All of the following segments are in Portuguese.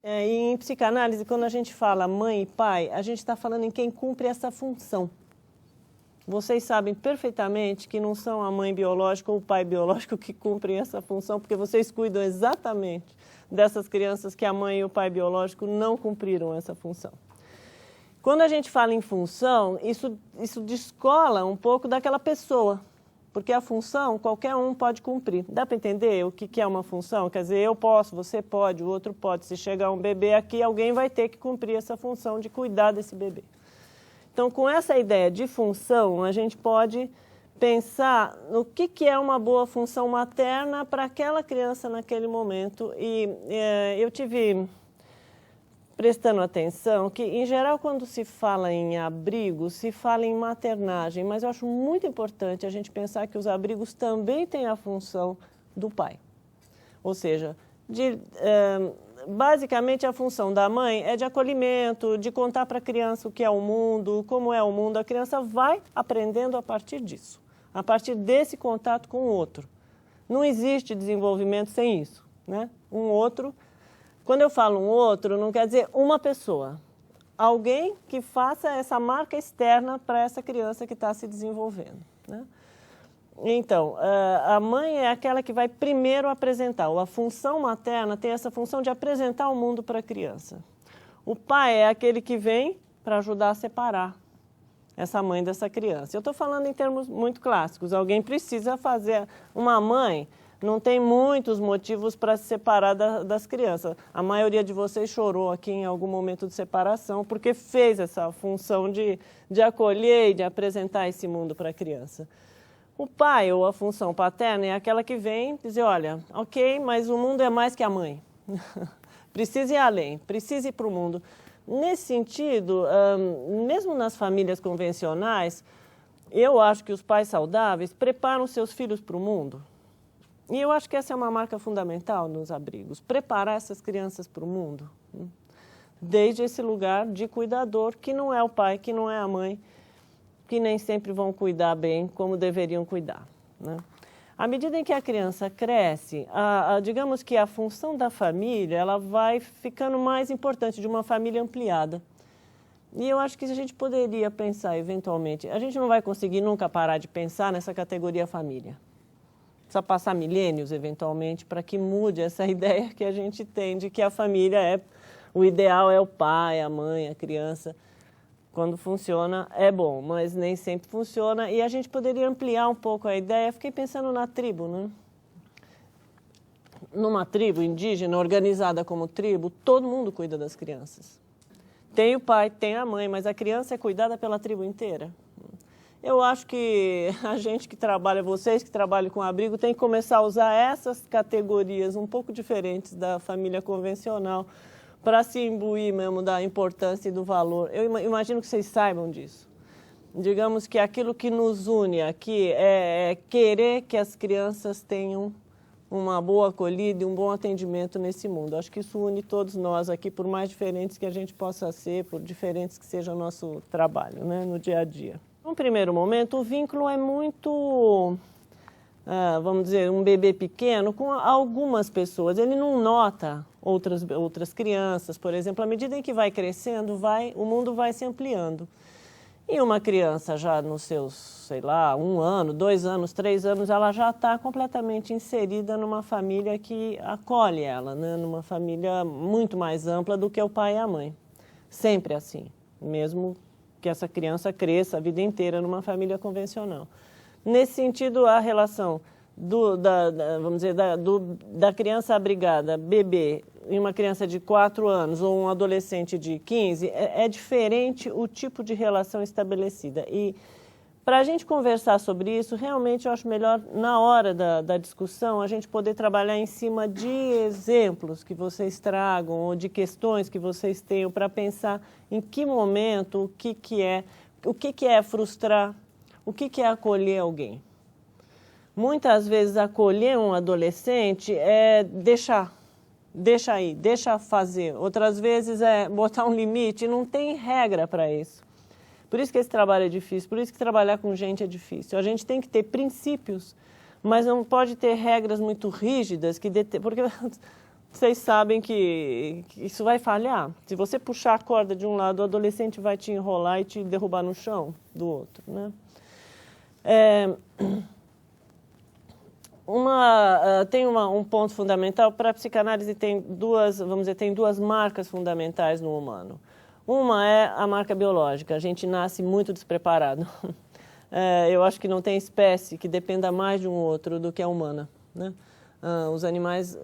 E em psicanálise, quando a gente fala mãe e pai, a gente está falando em quem cumpre essa função. Vocês sabem perfeitamente que não são a mãe biológica ou o pai biológico que cumprem essa função, porque vocês cuidam exatamente dessas crianças que a mãe e o pai biológico não cumpriram essa função. Quando a gente fala em função, isso descola um pouco daquela pessoa, porque a função qualquer um pode cumprir. Dá para entender o que é uma função? Quer dizer, eu posso, você pode, o outro pode. Se chegar um bebê aqui, alguém vai ter que cumprir essa função de cuidar desse bebê. Então, com essa ideia de função, a gente pode pensar no que é uma boa função materna para aquela criança naquele momento. E eu tive prestando atenção que, em geral, quando se fala em abrigo, se fala em maternagem, mas eu acho muito importante a gente pensar que os abrigos também têm a função do pai. Ou seja, basicamente a função da mãe é de acolhimento, de contar para a criança o que é o mundo, como é o mundo. A criança vai aprendendo a partir disso, a partir desse contato com o outro. Não existe desenvolvimento sem isso, né? Um outro. Quando eu falo um outro, não quer dizer uma pessoa. Alguém que faça essa marca externa para essa criança que está se desenvolvendo, né? Então, a mãe é aquela que vai primeiro apresentar. A função materna tem essa função de apresentar o mundo para a criança. O pai é aquele que vem para ajudar a separar essa mãe dessa criança. Eu estou falando em termos muito clássicos. Alguém precisa fazer. Uma mãe não tem muitos motivos para se separar das crianças. A maioria de vocês chorou aqui em algum momento de separação porque fez essa função de acolher e de apresentar esse mundo para a criança. O pai, ou a função paterna, é aquela que vem dizer, olha, ok, mas o mundo é mais que a mãe. Precisa ir além, precisa ir para o mundo. Nesse sentido, mesmo nas famílias convencionais, eu acho que os pais saudáveis preparam seus filhos para o mundo. E eu acho que essa é uma marca fundamental nos abrigos, preparar essas crianças para o mundo. Desde esse lugar de cuidador, que não é o pai, que não é a mãe, que nem sempre vão cuidar bem como deveriam cuidar, né? À medida em que a criança cresce, digamos que a função da família ela vai ficando mais importante, de uma família ampliada. E eu acho que a gente poderia pensar, eventualmente, a gente não vai conseguir nunca parar de pensar nessa categoria família. Precisa passar milênios, eventualmente, para que mude essa ideia que a gente tem de que a família o ideal é o pai, a mãe, a criança. Quando funciona, é bom, mas nem sempre funciona. E a gente poderia ampliar um pouco a ideia. Fiquei pensando na tribo, né? Numa tribo indígena, organizada como tribo, todo mundo cuida das crianças. Tem o pai, tem a mãe, mas a criança é cuidada pela tribo inteira. Eu acho que a gente que trabalha, vocês que trabalham com abrigo, tem que começar a usar essas categorias um pouco diferentes da família convencional para se imbuir mesmo da importância e do valor. Eu imagino que vocês saibam disso. Digamos que aquilo que nos une aqui é querer que as crianças tenham uma boa acolhida e um bom atendimento nesse mundo. Acho que isso une todos nós aqui, por mais diferentes que a gente possa ser, por diferentes que seja o nosso trabalho, né, no dia a dia. No primeiro momento, o vínculo é muito, vamos dizer, um bebê pequeno com algumas pessoas. Ele não nota outras crianças, por exemplo. À medida em que vai crescendo, o mundo vai se ampliando. E uma criança já nos seus, sei lá, 1 ano, 2 anos, 3 anos, ela já está completamente inserida numa família que acolhe ela, né? Numa família muito mais ampla do que o pai e a mãe. Sempre assim, mesmo que essa criança cresça a vida inteira numa família convencional. Nesse sentido, a relação vamos dizer, da criança abrigada, bebê, e uma criança de 4 anos ou um adolescente de 15, é diferente o tipo de relação estabelecida. E para a gente conversar sobre isso, realmente eu acho melhor, na hora da discussão, a gente poder trabalhar em cima de exemplos que vocês tragam ou de questões que vocês tenham para pensar em que momento, o que é frustrar, o que é acolher alguém. Muitas vezes acolher um adolescente é deixa aí, deixa fazer. Outras vezes é botar um limite, não tem regra para isso. Por isso que esse trabalho é difícil, por isso que trabalhar com gente é difícil. A gente tem que ter princípios, mas não pode ter regras muito rígidas, porque vocês sabem que isso vai falhar. Se você puxar a corda de um lado, o adolescente vai te enrolar e te derrubar no chão do outro, né? Tem um ponto fundamental para a psicanálise, tem duas marcas fundamentais no humano. Uma é a marca biológica, a gente nasce muito despreparado. Eu acho que não tem espécie que dependa mais de um outro do que a humana, né? Os animais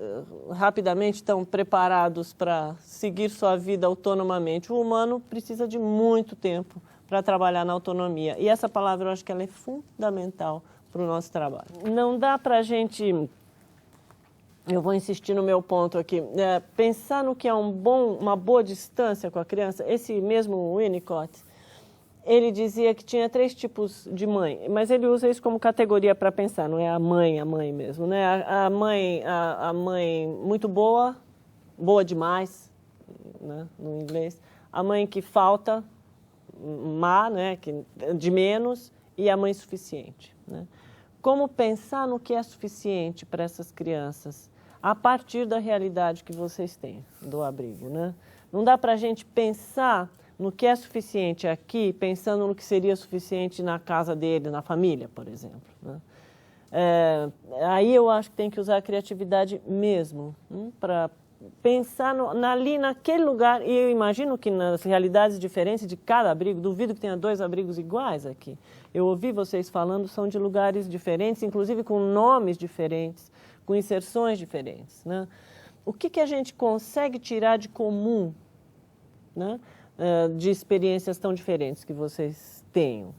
rapidamente estão preparados para seguir sua vida autonomamente. O humano precisa de muito tempo para trabalhar na autonomia. E essa palavra eu acho que ela é fundamental para o nosso trabalho. Não dá para a gente, eu vou insistir no meu ponto aqui, pensar no que é uma boa distância com a criança. Esse mesmo Winnicott, ele dizia que tinha 3 tipos de mãe, mas ele usa isso como categoria para pensar, não é a mãe mesmo, né? A mãe muito boa, boa demais, né, no inglês. A mãe que falta, má, né, de menos, e a mãe suficiente, né? Como pensar no que é suficiente para essas crianças a partir da realidade que vocês têm do abrigo, né? Não dá para a gente pensar no que é suficiente aqui, pensando no que seria suficiente na casa dele, na família, por exemplo, né? Aí eu acho que tem que usar a criatividade mesmo, para pensar ali naquele lugar. E eu imagino que nas realidades diferentes de cada abrigo, duvido que tenha 2 abrigos iguais aqui. Eu ouvi vocês falando, são de lugares diferentes, inclusive com nomes diferentes, com inserções diferentes, né? O que a gente consegue tirar de comum, né, de experiências tão diferentes que vocês tenham?